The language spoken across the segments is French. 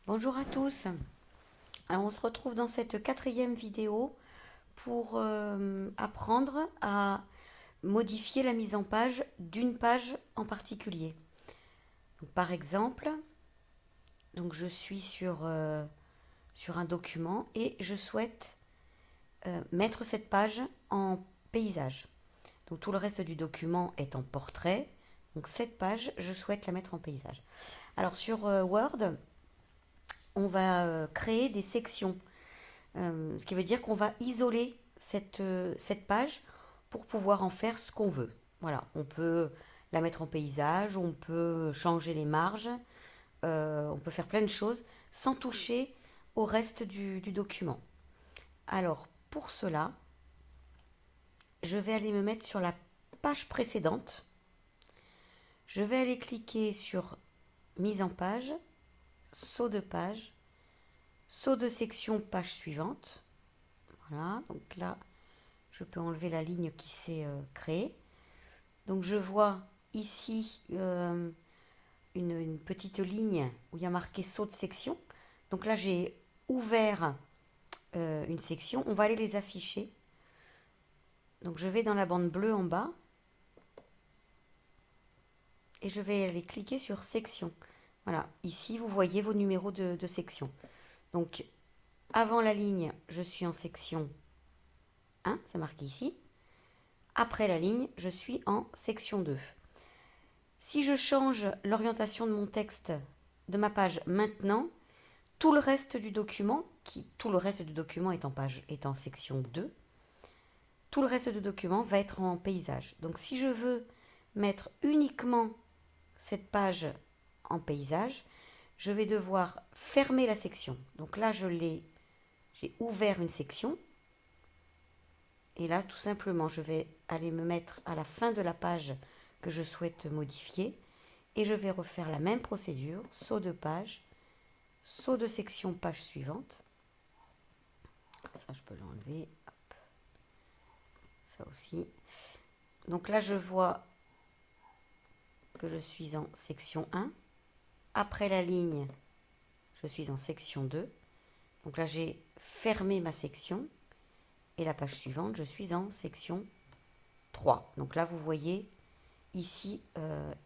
Bonjour à tous. Alors, on se retrouve dans cette quatrième vidéo pour apprendre à modifier la mise en page d'une page en particulier. Donc, par exemple, je suis sur un document et je souhaite mettre cette page en paysage. Donc tout le reste du document est en portrait. Donc cette page, je souhaite la mettre en paysage. Alors sur Word, on va créer des sections. Ce qui veut dire qu'on va isoler cette page pour pouvoir en faire ce qu'on veut. Voilà, on peut la mettre en paysage, on peut changer les marges, on peut faire plein de choses sans toucher au reste du document. Alors, pour cela, je vais aller me mettre sur la page précédente. Je vais aller cliquer sur mise en page, saut de page, saut de section, page suivante. Voilà, donc là, je peux enlever la ligne qui s'est créée. Donc je vois ici une petite ligne où il y a marqué saut de section. Donc là, j'ai ouvert une section. On va aller les afficher. Donc je vais dans la bande bleue en bas. Et je vais aller cliquer sur section. Voilà, ici, vous voyez vos numéros de section. Donc, avant la ligne, je suis en section 1, c'est marqué ici. Après la ligne, je suis en section 2. Si je change l'orientation de mon texte, de ma page maintenant, tout le reste du document, est en section 2, tout le reste du document va être en paysage. Donc si je veux mettre uniquement cette page en paysage, je vais devoir fermer la section. Donc là, j'ai ouvert une section. Et là, tout simplement, je vais aller me mettre à la fin de la page que je souhaite modifier. Et je vais refaire la même procédure, saut de page, saut de section, page suivante. Ça, je peux l'enlever. Ça aussi. Donc là, je vois que je suis en section 1. Après la ligne, je suis en section 2. Donc là, j'ai fermé ma section. Et la page suivante, je suis en section 3. Donc là, vous voyez ici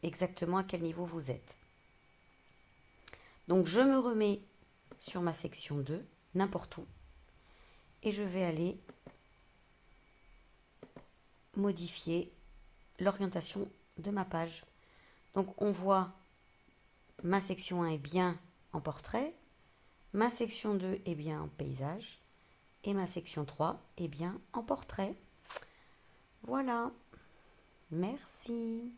exactement à quel niveau vous êtes. Donc je me remets sur ma section 2, n'importe où. Et je vais aller modifier l'orientation de ma page. Donc on voit ma section 1 est bien en portrait, ma section 2 est bien en paysage et ma section 3 est bien en portrait. Voilà, merci.